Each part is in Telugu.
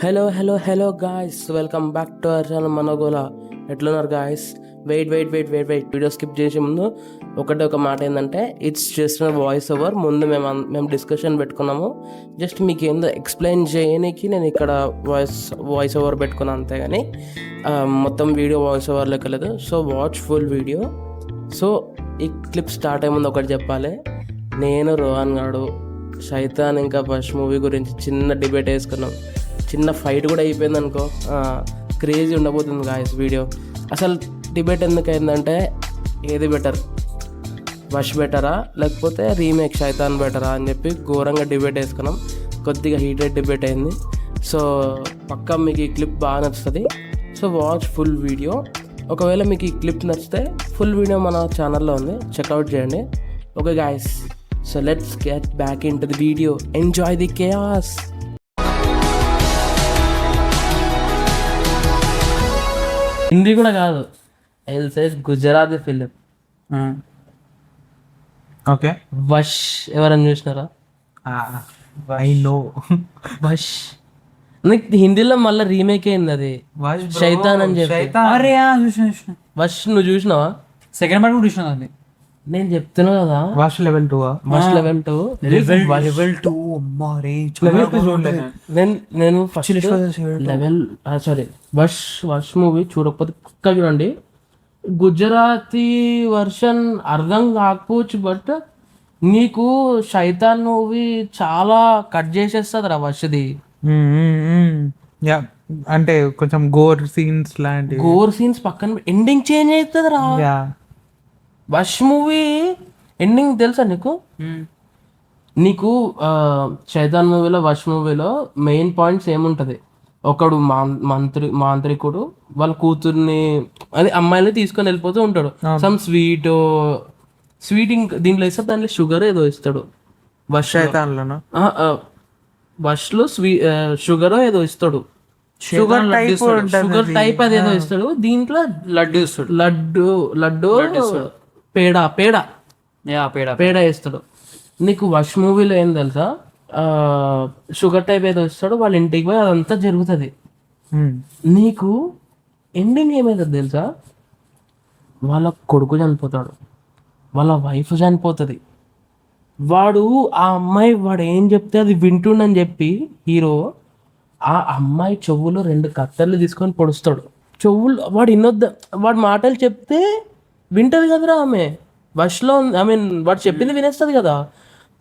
Hello guys, welcome back to our channel Managola. ఎట్లున్నారు గాయస్? వెయిట్ వీడియో స్కిప్ చేసే ముందు ఒక మాట ఏంటంటే, ఇట్స్ జస్ట్ వాయిస్ ఓవర్. ముందు మేము డిస్కషన్ పెట్టుకున్నాము. జస్ట్ మీకు ఏందో ఎక్స్ప్లెయిన్ చేయడానికి నేను ఇక్కడ వాయిస్ ఓవర్ పెట్టుకున్నాను అంతేగాని మొత్తం వీడియో వాయిస్ ఓవర్ లెక్కలేదు. So watch full video. So ఈ క్లిప్ స్టార్ట్ అయ్యే ముందు ఒకటి చెప్పాలి. నేను రోహన్ గాడు శైతాన్ ఇంకా ఫస్ట్ మూవీ గురించి చిన్న డిబేట్ వేసుకున్నాం. చిన్న ఫైట్ కూడా అయిపోయింది అనుకో. క్రేజీ ఉండబోతుంది గాయస్ వీడియో. అసలు డిబేట్ ఎందుకు అయిందంటే, ఏది బెటర్, వష్ బెటరా లేకపోతే రీమేక్ శైతాన్ బెటరా అని చెప్పి ఘోరంగా డిబేట్ వేసుకున్నాం. కొద్దిగా హీటెడ్ డిబేట్ అయింది. సో పక్కా మీకు ఈ క్లిప్ బాగా నచ్చుతుంది. So watch full video. ఒకవేళ మీకు ఈ క్లిప్ నచ్చితే ఫుల్ వీడియో మన ఛానల్లో ఉంది, చెక్అవుట్ చేయండి. Okay guys, so let's get back in to the video. Enjoy the chaos. Hindi కూడా కాదు, గుజరాతీ ఫిలిం. ఓకే, వష్ ఎవరని చూసినారా? I know was. నీకు హిందీలో మళ్ళీ రీమేక్ అయింది అది, శైతాన్ అని చెప్పి. అరే చూసిన వష్ నువ్వు చూసినావా? సెకండ్ పార్ట్ కూడా చూసిన అది. నేను చెప్తున్నా కదా, వాష్ లెవెల్ 2 వష్ లెవెల్ 2 నేను ఫస్ట్ లెవెల్ వష్ మూవీ చూడకపోతే పక్కా చూడండి. గుజరాతీ వర్షన్ అర్థం కాకపోవచ్చు, బట్ నీకు శైతాన్ మూవీ చాలా కట్ చేసేస్తుంది రా వష్ది. అంటే కొంచెం గోర్ సీన్స్ లాంటి గోర్ సీన్స్ పక్కన ఎండింగ్ చేంజ్ అవుతుంది రా. వష్ మూవీ ఎండింగ్ తెలుసా నీకు? నీకు శైతాన్ మూవీలో, వష్ మూవీలో మెయిన్ పాయింట్స్ ఏముంటది, ఒకడు మాంత్రికుడు వాళ్ళ కూతుర్ని అది అమ్మాయిని తీసుకొని వెళ్ళిపోతూ ఉంటాడు. సమ్ స్వీట్ దీంట్లో ఇస్తాడు, దాంట్లో షుగర్ ఏదో ఇస్తాడు. వష్ లో షుగర్ ఏదో ఇస్తాడు, షుగర్ టైప్ అది ఏదో ఇస్తాడు. దీంట్లో లడ్డు ఇస్తాడు, లడ్డు పేడ ఇస్తాడు. నీకు వష్ మూవీలో ఏం తెలుసా, షుగర్ టైప్ ఏదో ఇస్తాడు, వాళ్ళ ఇంటికి పోయి అదంతా జరుగుతుంది. నీకు ఎండింగ్ ఏమైతుంది తెలుసా? వాళ్ళ కొడుకు చనిపోతాడు, వాళ్ళ వైఫ్ చనిపోతుంది. వాడు వాడు ఏం చెప్తే అది వింటుండని చెప్పి హీరో ఆ అమ్మాయి చెవులో 2 కత్తెర్లు తీసుకొని పొడుస్తాడు. చెవులు వాడు వాడు మాటలు చెప్తే వింటది కదరా ఆమె. వష్లో వాడు చెప్పింది వినేస్తుంది కదా,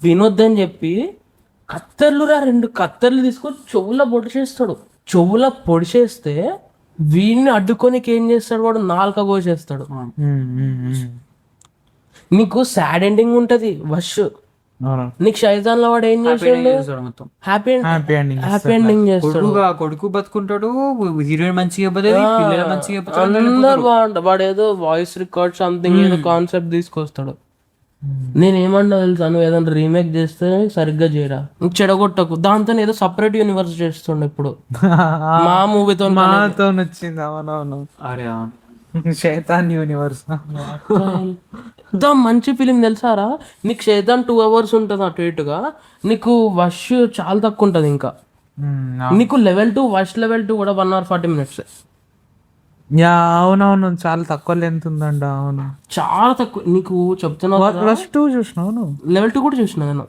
వినొద్దని చెప్పి 2 కత్తెర్లు తీసుకొని చెవులో పొడిచేస్తాడు. చెవులో పొడిచేస్తే వీడిని అడ్డుకోనికి ఏం చేస్తాడు, వాడు నాలుక కోసేస్తాడు. నీకు సాడ్ ఎండింగ్ ఉంటది వష్. నీకు శైతాన్ లో వాడు ఏం చేస్తాడు, హ్యాపీ ఎండింగ్ చేస్తాడు. కొడుకు బతుకుంటాడు, హీరోయిన్ మంచిగా అందరు బాగుంటాడు. వాడు ఏదో వాయిస్ రికార్డ్ సంథింగ్ ఏదో కాన్సెప్ట్ తీసుకొస్తాడు. నేనేమన్నా తెలుసా, నువ్వు ఏదైనా రీమేక్ చేస్తే సరిగ్గా చేయరా, నువ్వు చెడగొట్టకు. దాంతో ఏదో సపరేట్ యూనివర్స్ చేస్తుండే ఇప్పుడు మా మూవీతో వచ్చింది. అవునవును, అరే శైతాన్ యూనివర్స్ మంచి ఫిలిం తెలుసారా. నీకు శైతాన్ 2 hours ఉంటుంది అటు ఇటుగా, నీకు వష్ చాలా తక్కువ ఉంటుంది. ఇంకా నీకు లెవెల్ 2 వష్ లెవెల్ 2 కూడా 1 hour 40 minutes. అవునవును, చాలా తక్కువ లెంత్ ఉందంట. అవును, చాలా తక్కువ. నీకు చెప్తున్నా, వష్ 2 చూసినావు? లెవెల్ 2 కూడా చూసిన నేను.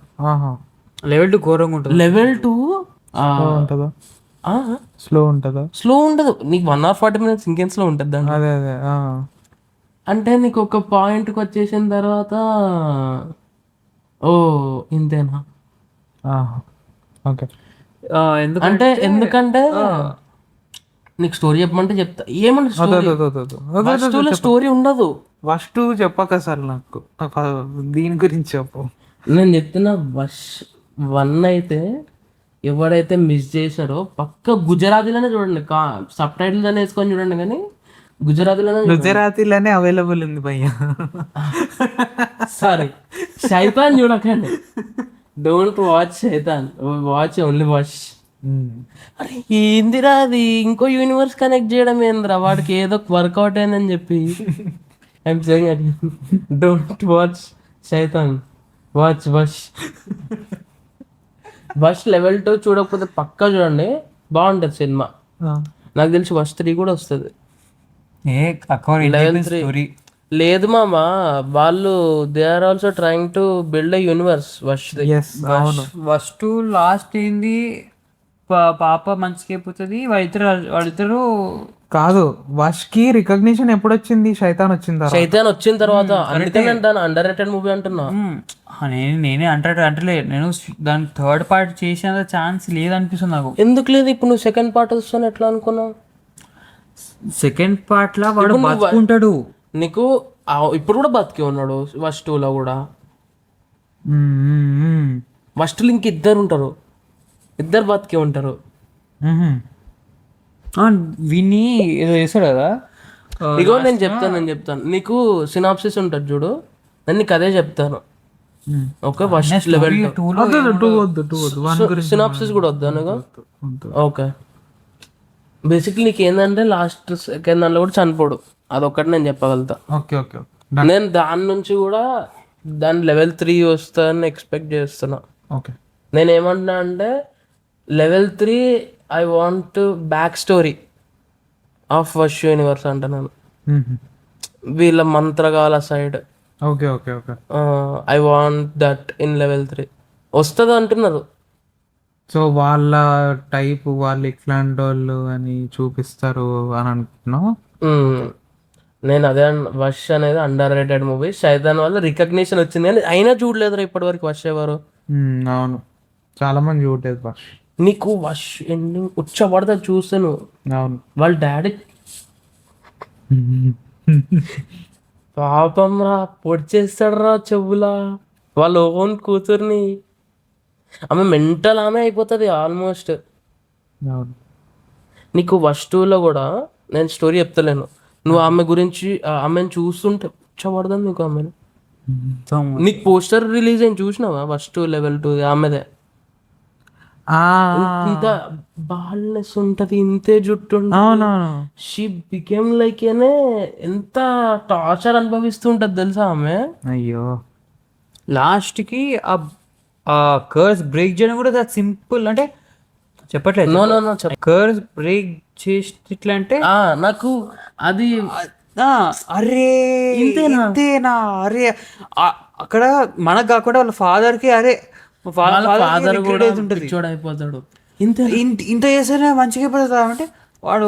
లెవెల్ 2 ఘోరంగా ఉంటుంది. లెవెల్ 2 ఉంటుందా? స్లో ఉంటుందా? స్లో ఉండదు. నీకు 1 hour 40 minutes ఇంకేం స్లో ఉంటుంది దాంట్లో. అదే అంటే నీకు ఒక పాయింట్కి వచ్చేసిన తర్వాత ఇంతేనా? ఓకే. ఎందుకంటే నీకు స్టోరీ చెప్పమంటే చెప్తా. ఏమన్నా స్టోరీ ఉండదు. ఫస్ట్ చెప్పక సార్ నాకు దీని గురించి చెప్పు. నేను చెప్తున్నా, వష్ 1 అయితే ఎవడైతే మిస్ చేశాడో పక్క గుజరాతీలోనే చూడండి, సబ్ టైటిల్స్ అని వేసుకొని చూడండి. కానీ గుజరాతీలోనే అవైలబుల్ ఉంది భయ్యా. సారీ, శైతాన్ చూడకండి. Don't watch Shaitaan, watch only Vash. అరే ఏందిరా అది, ఇంకో యూనివర్స్ కనెక్ట్ చేయడం ఏందిరా, వాడికి ఏదో వర్కౌట్ అయిందని చెప్పి. I'm saying don't watch Shaitaan, watch Vash. Vash level 2 చూడకపోతే పక్కా చూడండి. బాగుంటది సినిమా. నాకు తెలిసి ఫస్ట్ 3 కూడా వస్తుంది. స్టోరీ లేదు మామ, వాళ్ళు they are also trying to build a universe. First last ఏంది, పాప మంచిగా అయిపోతుంది, వాళ్ళిద్దరు కాదు, వష్ కి రికగ్నిషన్ ఎప్పుడు వచ్చింది? శైతాన్ వచ్చిన తర్వాత. అందుకనే దాని అండర్ రేటెడ్ మూవీ అంటున్నా. నేనే అంటలే, నేను దాని థర్డ్ పార్ట్ చేసే ఛాన్స్ లేదనిపిస్తుంది నాకు. ఎందుకు లేదు? ఇప్పుడు నువ్వు సెకండ్ పార్ట్ వస్తాను ఎట్లా అనుకున్నావు? సెకండ్ పార్ట్ లా వాడు బతుకుంటాడు. నీకు ఇప్పుడు కూడా బతికే ఉన్నాడు. ఫస్ట్ 2లో కూడా. ఫస్ట్ ఇంక ఇద్దరు ఉంటారు, ఇద్దరు బతికే ఉంటారు. విని ఏదో చేస్తాడు కదా. ఇగో నేను చెప్తాను నీకు సినాప్సిస్ ఉంటుంది చూడు, నేను నీకు అదే చెప్తాను. ఓకే, ఫస్ట్ లెవెల్ సినాప్సిస్ కూడా వద్దా నీకు? ఓకే, బేసిక్లీ నీకు ఏంటంటే లాస్ట్ సెకండ్ దాంట్లో కూడా చనిపోడు, అదొక్కటి నేను చెప్పగలుగుతా. నేను దాని నుంచి కూడా దాని లెవెల్ 3 వస్తుందని ఎక్స్పెక్ట్ చేస్తున్నా. నేను ఏమంటున్నా అంటే level 3 I want back story of Vash universe అంటున్నాను. వీళ్ళ మంత్రగాల side I want that in level 3 వస్తుంది అంటున్నారు. సో వాళ్ళ టైప్, వాళ్ళు ఇట్లాంటి వాళ్ళు అని చూపిస్తారు అని అంటున్నావు. నేను అదే వష్ అనేది అండర్ రేటెడ్ మూవీ. శైతాన్ వల్ల రికగ్నిషన్ వచ్చింది కానీ అయినా చూడలేదురా ఇప్పటి వరకు వష్ ఎవరు. అవును, చాలా మంది చూడలేదు వష్. నీకు వష్ ఎండింగ్ ఉచ్చబడతా చూస్తాను. అవును, వాళ్ళ డాడీ పాపం రా పొడి చేస్తాడు రా చెవులా, వాళ్ళ ఓన్ కూతుర్ని. ఆమె మెంటల్ ఆమె అయిపోతుంది ఆల్మోస్ట్. నీకు వష్ 2లో కూడా నేను స్టోరీ చెప్తలేను, నువ్వు ఆమె గురించి ఆమెను చూస్తుంటే ఉచ్చబడదాం నీకు ఆమెను. నీకు పోస్టర్ రిలీజ్ అయిన చూసినావా? ఫస్ట్ లెవెల్ 2 ఆమెదే. ఇంత బాల్నెస్ ఉంటది, ఇంతే జుట్టు. షీ బికేమ్ లైక్ ఏనే ఎంత టార్చర్ అనుభవిస్తుంటది తెలుసా ఆమె. అయ్యో, లాస్ట్ కి ఆ కర్స్ బ్రేక్ చేయడం కూడా సింపుల్ అంటే చెప్పట్లేదు. నో కర్స్ బ్రేక్ చేసి ఇట్లా అంటే నాకు అది అరే ఇంతేనా అరే అక్కడ మనకు కాకుండా వాళ్ళ ఫాదర్ కి అరే ఫాదర్ కూడా అయిపోతాడు. ఇంత చేస్తేనే మంచిగా అయిపోతుంది అంటే వాడు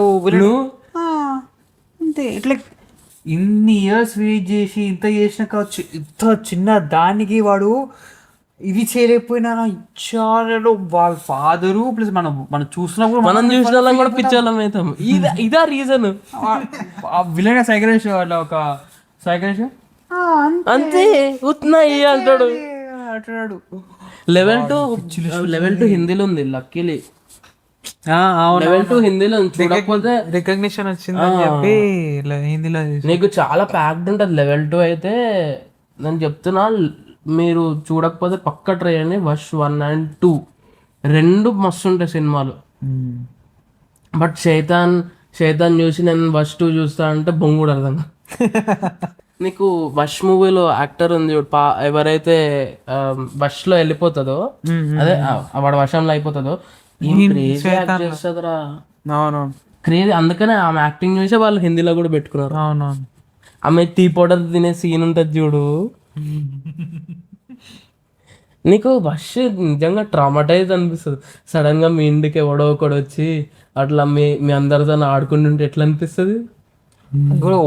అంతే. ఇట్లా ఇన్ని ఇయర్స్ వెయిట్ చేసి ఇంత చేసిన కావచ్చు, ఇంత చిన్న దానికి వాడు ఇవి చేయలేకపోయినా ఇచ్చారు వాళ్ళ ఫాదరు. ప్లస్ మనం చూసినప్పుడు మనం చూసిన కూడా పిచ్చాలం అవుతాం. ఇదా రీజన్. విలన్ సైకరేష్ వాళ్ళ ఒక సైకరేష్ అంతే ఉత్నాయి అంటాడు. లెవెల్ 2 హిందీలో ఉంది లక్కీలీ. లెవెల్ 2 హిందీలో చూడకపోతే రికగ్నిషన్ వచ్చిందని చెప్పి హిందీలో నీకు చాలా ప్యాక్డ్ ఉంటుంది. లెవెల్ 2 అయితే నేను చెప్తున్నా, మీరు చూడకపోతే పక్క ట్రై అని. వష్ 1 and 2 రెండు మస్తు ఉంటాయి సినిమాలు. బట్ శైతాన్ చూసి నేను వష్ 2 చూస్తా అంటే బొంగుడు అర్థం. నీకు వష్ మూవీలో యాక్టర్ ఉంది ఎవరైతే వష్ లో వెళ్ళిపోతుందో, అదే వాడు వశంలో అయిపోతుందో, చేస్తుందిరా క్రేజీ. అందుకనే ఆమె యాక్టింగ్ చూసే వాళ్ళు హిందీలో కూడా పెట్టుకున్నారు. ఆమె టీ పౌడర్ తినే సీన్ ఉంటుంది చూడు. నీకు వష్ నిజంగా ట్రామటైజ్ అనిపిస్తుంది. సడన్ గా మీ ఇంటికి ఎవడో ఒకడు వచ్చి అట్లా మీ అందరితో ఆడుకుంటుంటే ఎట్లా అనిపిస్తుంది?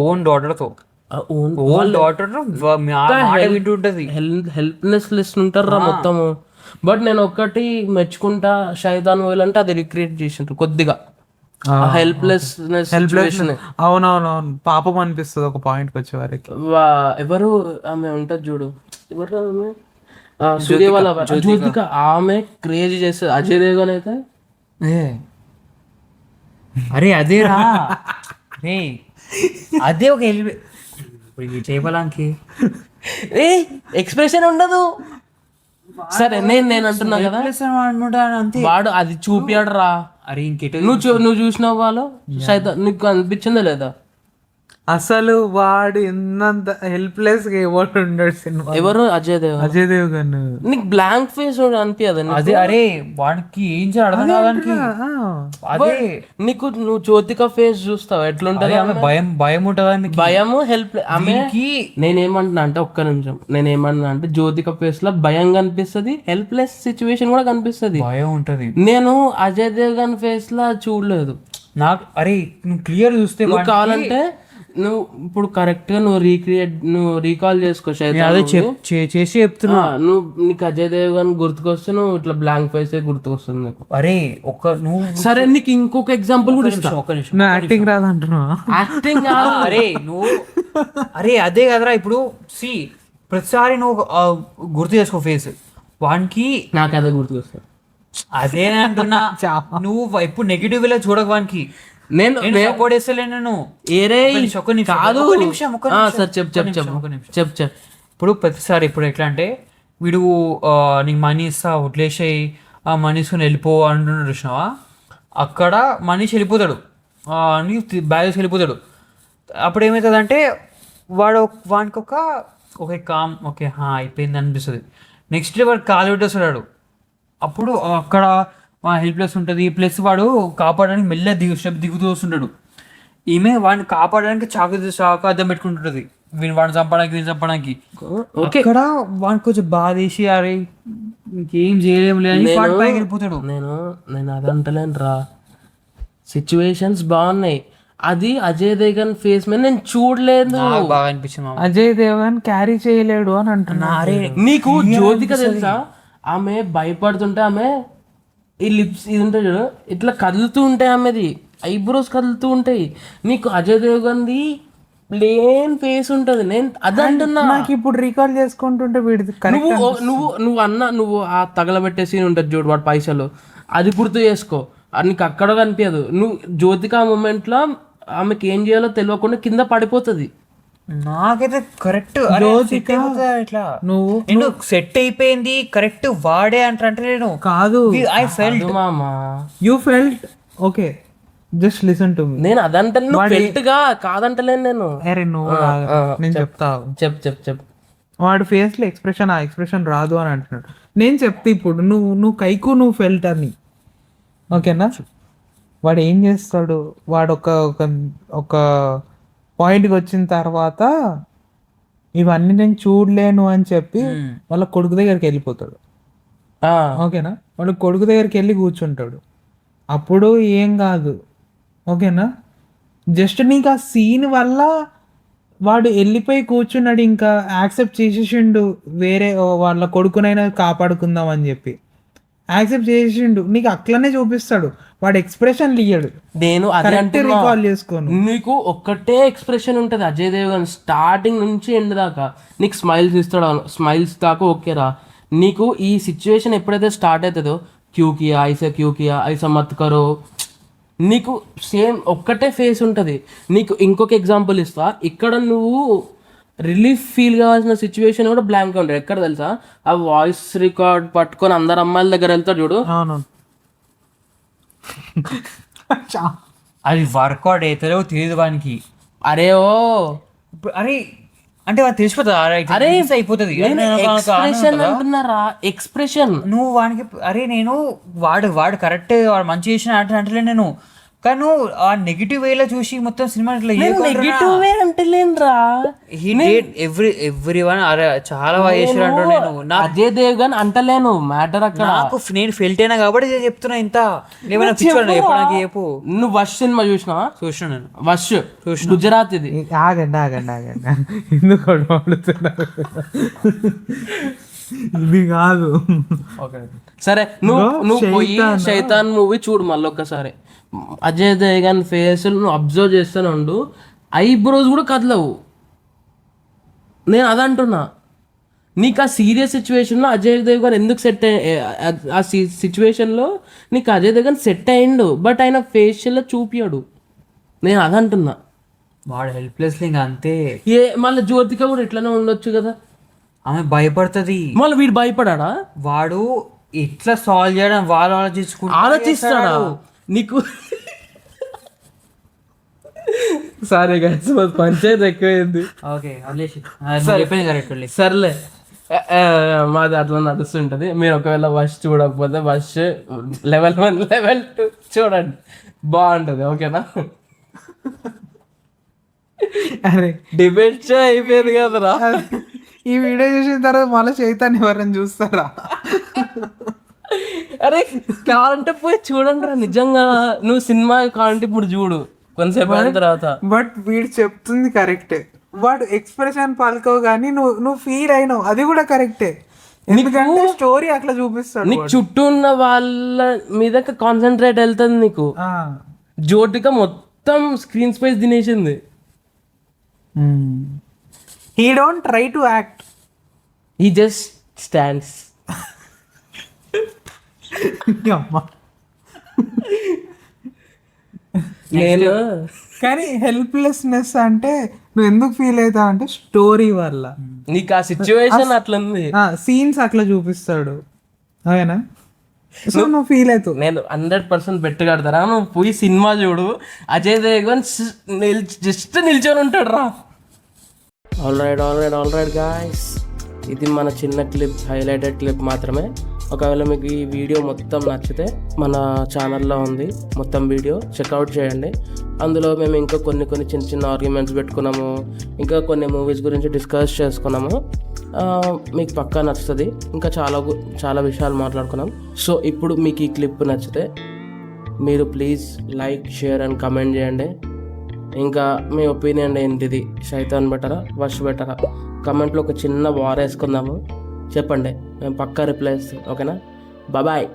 ఓన్ డాటర్ తో హెల్ప్లెస్ ఉంటారా మొత్తము. బట్ నేను ఒక్కటి మెచ్చుకుంటా, శైతాన్ మూవీలంటే అది రిక్రియేట్ చేసిండ్రు కొద్దిగా హెల్ప్లెస్నెస్. అవునవునవును, పాపం అనిపిస్తుంది ఒక పాయింట్ వచ్చే వరకు. ఎవరు ఆమె ఉంటది చూడు, ఎవరు ఆమె సూర్య వాళ్ళ జ్యోతిక, ఆమె క్రేజీ చేస్తుంది. అజయ్ దేవగన్ అయితే అరే అదేరా అదే ఒక చేయడానికి ఎక్స్ప్రెషన్ ఉండదు. సరే నేను అంటున్నా కదా, వాడు అది చూపియాడు రా. అరే ఇంకెట నువ్వు చూసినావు వాళ్ళు సైతం నీకు అనిపించిందా లేదా? అసలు వాడు ఎన్నంత హెల్ప్లెస్ గా ఎవరు ఉండడు సినిమా. ఎవరు? అజయ్ దేవ్. అజయ్ దేవగన్ నీకు బ్లాంక్ ఫేస్ అనిపించదు? అదే అరే వాడికి ఏం చేయాలి అర్థం కాదానికి. అదే నీకు నువ్వు జ్యోతిక ఫేస్ చూస్తావు ఎట్లుంటది? ఆమె భయం ఉంటుందా మీకు? భయము హెల్ప్. ఆమెకి నేనేమంటున్నా అంటే ఒక్క నిమిషం, నేనేమన్నా అంటే జ్యోతిక ఫేస్ లో భయం కనిపిస్తుంది, హెల్ప్లెస్ సిచ్యువేషన్ కూడా కనిపిస్తుంది, భయం ఉంటది. నేను అజయ్ దేవ్గన్ ఫేస్ లా చూడలేదు. నాకు అరే నువ్వు క్లియర్ చూస్తే నువ్వు కావాలంటే నువ్వు ఇప్పుడు కరెక్ట్ గా నువ్వు రీకాల్ చేసుకో. అదే చేసి చెప్తున్నా. నువ్వు నీకు అజయ్ దేవ్గన్ గుర్తుకొస్తే నువ్వు ఇట్లా బ్లాంక్ ఫేస్ గుర్తుకొస్తుంది నీకు. అరే నువ్వు సరే నీకు ఇంకొక ఎగ్జాంపుల్ కూడా ఇస్తా. ఒక నిమిషం నా యాక్టింగ్ రాదంటున్నా. యాక్టింగ్ అరే నువ్వు అరే అదే కదరా ఇప్పుడు ప్రతిసారి నువ్వు గుర్తు చేసుకో ఫేస్ వానికి. నాకు అదే గుర్తుకొస్తుంది. అదే అంటున్నా, నువ్వు ఇప్పుడు నెగిటివ్ లో చూడక వానికి. నేను సపోర్ట్ చేస్తలేను నేను. కాదు సార్ చెప్పు. ఇప్పుడు ప్రతిసారి ఇప్పుడు ఎట్లా అంటే వీడు నీకు మనీ ఇస్తా వదిలేసాయి, ఆ మనీస్ని వెళ్ళిపో అంటున్నాడు చూసినావా, అక్కడ మనీష్ వెళ్ళిపోతాడు, నీకు బ్యాలెన్స్ వెళ్ళిపోతాడు. అప్పుడు ఏమవుతుందంటే వానికి ఒక కామ్ ఓకే అయిపోయింది అనిపిస్తుంది. నెక్స్ట్ డే వాడు కాలు పెట్టేస్తాడు. అప్పుడు అక్కడ హెల్ప్లెస్ ఉంటుంది. ప్లస్ వాడు కాపాడడానికి మెల్లగా స్టెప్ దిగుతూ వస్తుంటాడు. ఈమె వాడిని కాపాడడానికి చాకు అద్దం పెట్టుకుంటుంటది, వాడిని చంపడానికి. అక్కడ వాడికి కొంచెం బాధ వేసి అరే ఇంకేం చేయలేము లేని పైకి వెళ్ళిపోతాడు. నేను అదంటలేను రా, సిచ్యువేషన్స్ బాగున్నాయి. అది అజయ్ దేవగన్ ఫేస్ మీద నేను చూడలేదు. బాగా అనిపించింది. అజయ్ దేవగన్ క్యారీ చేయలేడు అని అంటున్నా. నీకు జ్యోతిక తెలుసా? ఆమె భయపడుతుంటే ఆమె ఈ లిప్స్ ఇది ఉంటుంది చూడు, ఇట్లా కదులుతూ ఉంటాయి, ఆమెది ఐబ్రోస్ కదులుతూ ఉంటాయి. నీకు అజయ్ దేవగన్ది ప్లేన్ ఫేస్ ఉంటుంది. నేను అదంటున్నా. నాకు ఇప్పుడు రీకాల్ చేసుకుంటుంటే వీడిది నువ్వు ఆ తగలబెట్టే సీన్ ఉంటుంది చూడు, వాడు పైసలు, అది గుర్తు చేసుకో. అది నీకు అక్కడ కనిపించదు. నువ్వు జ్యోతిక మూమెంట్ లో ఆమెకి ఏం చేయాలో తెలియకుండా కింద పడిపోతుంది. నాకైతే కరెక్ట్ ఇట్లా నువ్వు సెట్ అయిపోయింది కరెక్ట్ వాడే అంటే నేను కాదు. ఐ ఫెల్ట్ మామా, you felt okay, just listen to me. నేను అదంటే కాదంటలేను నేను. నేను చెప్తా, చెప్పు. వాడు ఫేస్ లో ఆ ఎక్స్ప్రెషన్ రాదు అని అంటున్నాడు. నేను చెప్తే ఇప్పుడు నువ్వు కైకు నువ్వు ఫెల్ట్ అని, ఓకేనా? వాడు ఏం చేస్తాడు, వాడు ఒక పాయింట్కి వచ్చిన తర్వాత ఇవన్నీ నేను చూడలేను అని చెప్పి వాళ్ళ కొడుకు దగ్గరికి వెళ్ళిపోతాడు, ఓకేనా? వాడు కొడుకు దగ్గరికి వెళ్ళి కూర్చుంటాడు. అప్పుడు ఏం కాదు, ఓకేనా? జస్ట్ నీకు ఆ సీన్ వల్ల వాడు వెళ్ళిపోయి కూర్చున్నాడు, ఇంకా యాక్సెప్ట్ చేసేసిండు, వేరే వాళ్ళ కొడుకునైనా కాపాడుకుందాం అని చెప్పి యాక్సెప్ట్ చేసిండు. నీకు అట్లనే చూపిస్తాడు, వాడు ఎక్స్ప్రెషన్ ఇయ్యడు. నేను రికాల్ చేసుకోను. నీకు ఒక్కటే ఎక్స్ప్రెషన్ ఉంటుంది అజయ్ దేవగన్ స్టార్టింగ్ నుంచి ఎండ్ దాకా. నీకు స్మైల్స్ ఇస్తాడు, స్మైల్స్ దాకా ఓకేరా. నీకు ఈ సిచ్యువేషన్ ఎప్పుడైతే స్టార్ట్ అవుతుందో క్యూ కియా ఐసా మత్ కరో, నీకు సేమ్ ఒక్కటే ఫేస్ ఉంటుంది. నీకు ఇంకొక ఎగ్జాంపుల్ ఇస్తా. ఇక్కడ నువ్వు రిలీఫ్ ఫీల్ కావాల్సిన సిచ్యువేషన్ కూడా బ్లాంక్ ఉంటుంది. ఎక్కడ తెలుసా? ఆ వాయిస్ రికార్డ్ పట్టుకొని అందరు అమ్మాయిల దగ్గర వెళ్తాడు చూడు, అది వర్కౌట్ అవుతుందో తెలియదు వానికి. అరే అరే అంటే వాడు తెలిసిపోతుంది, అరే అయిపోతుంది అంటున్నారా ఎక్స్ప్రెషన్. నువ్వు వానికి అరే నేను వాడు కరెక్ట్ వాడు మంచి చేసిన అంటలే నేను, కానీ ఆ నెగిటివ్ వేలో చూసి మొత్తం సినిమా నెగిటివ్ వే అంటలేనురా. ఎవ్రీవన్ అరే చాలా బాగా చేసాడు అంటూ నేను అజయ్ దేవగన్ అంటలేను. మ్యాటర్ అక్కడ నాకు నేను ఫెల్ట్ అయినా కాబట్టి చెప్తున్నా. ఇంత చెప్పడానికి చెప్పు. నువ్వు వష్ సినిమా చూసినావా? చూసిన నేను వష్ గుజరాత్. ఇది ఆగండి ఎందుకు ఇది కాదు. సరే నువ్వు పోయి శైతాన్ మూవీ చూడు మళ్ళీ ఒక్కసారి. అజయ్ దేవగన్ ఫేస్ నువ్వు అబ్జర్వ్ చేస్తూనే ఉండు, ఐబ్రోస్ కూడా కదలవు. నేను అదంటున్నా. నీకు ఆ సీరియస్ సిచ్యువేషన్లో అజయ్ దేవగన్ ఎందుకు సెట్ ఆ సిచ్యువేషన్లో నీకు అజయ్ దేవగన్ సెట్ అయ్యిండు, బట్ ఆయన ఫేషియల్లో చూపియాడు. నేను అదంటున్నా. వాడు హెల్ప్లెస్ ఇంకా అంతే. మళ్ళీ జ్యోతిక కూడా ఇట్లానే ఉండొచ్చు కదా, ఆమె భయపడుతుంది. మళ్ళీ వీడు భయపడా? వాడు ఎట్లా సాల్వ్ చేయడం వాళ్ళు ఆలోచిస్తాడా? నీకు సారీ గైస్ పంచాయతీ ఎక్కువైంది. ఓకే వదిలేసి సరే. చెప్పింది కరెక్ట్ సర్లే మాది అట్లా నడుస్తుంటది. మీరు ఒకవేళ వర్ష్ చూడకపోతే వర్ష్ లెవెల్ 1 లెవెల్ 2 చూడండి, బాగుంటది. ఓకేనా? అరే డిబేట్ అయిపోయింది కదరా. ఈ వీడియో చూసిన తర్వాత మళ్ళీ చైతన్య ఎవరైనా చూస్తారా? అరే కావాలంటే పోయి చూడండి రా, నిజంగా నువ్వు సినిమా కావాలంటే ఇప్పుడు చూడు కొంతసేపు అయిన తర్వాత. బట్ వీడు చెప్తుంది కరెక్టే. వాడు ఎక్స్ప్రెషన్ పలకవు కానీ నువ్వు ఫీల్ అయినావు, అది కూడా కరెక్టే. ఎందుకంటే స్టోరీ అట్లా చూపిస్తాడు. నీకు చుట్టూ ఉన్న వాళ్ళ మీద కాన్సన్ట్రేట్ వెళ్తుంది నీకు. జ్యోతిక మొత్తం స్క్రీన్ స్పేస్ తినేసింది. He don't try to act, ఈ జస్ట్ స్టాండ్స్. నేను కానీ హెల్ప్లెస్నెస్ అంటే నువ్వు ఎందుకు ఫీల్ అవుతావు అంటే స్టోరీ వల్ల. నీకు ఆ సిచ్యువేషన్ అట్లుంది, సీన్స్ అట్లా చూపిస్తాడు. అవునా? సో నువ్వు ఫీల్ అవుతావు. నేను 100% బెట్ కడతారా, నువ్వు పోయి సినిమా చూడు. అజయ్ దేవగన్ జస్ట్ నిల్చొని ఉంటాడు రా. ఆల్ రైట్ గాయ్స్, ఇది మన చిన్న క్లిప్, హైలైటెడ్ క్లిప్ మాత్రమే. ఒకవేళ మీకు ఈ వీడియో మొత్తం నచ్చితే మన ఛానల్లో ఉంది మొత్తం వీడియో, చెక్అవుట్ చేయండి. అందులో మేము ఇంకా కొన్ని చిన్న ఆర్గ్యుమెంట్స్ పెట్టుకున్నాము, ఇంకా కొన్ని మూవీస్ గురించి డిస్కస్ చేసుకున్నాము. మీకు పక్కా నచ్చుతుంది. ఇంకా చాలా విషయాలు మాట్లాడుకున్నాం. సో ఇప్పుడు మీకు ఈ క్లిప్ నచ్చితే మీరు please like, share and comment చేయండి. ఇంకా మీ ఒపీనియన్ ఏంటిది, శైతాన్ బెటరా, వర్ష్ బెటరా? కమెంట్లో ఒక చిన్న వార్ వేసుకుందాము, చెప్పండి, మేము పక్కా రిప్లై ఇస్తాం. ఓకేనా? బాయ్.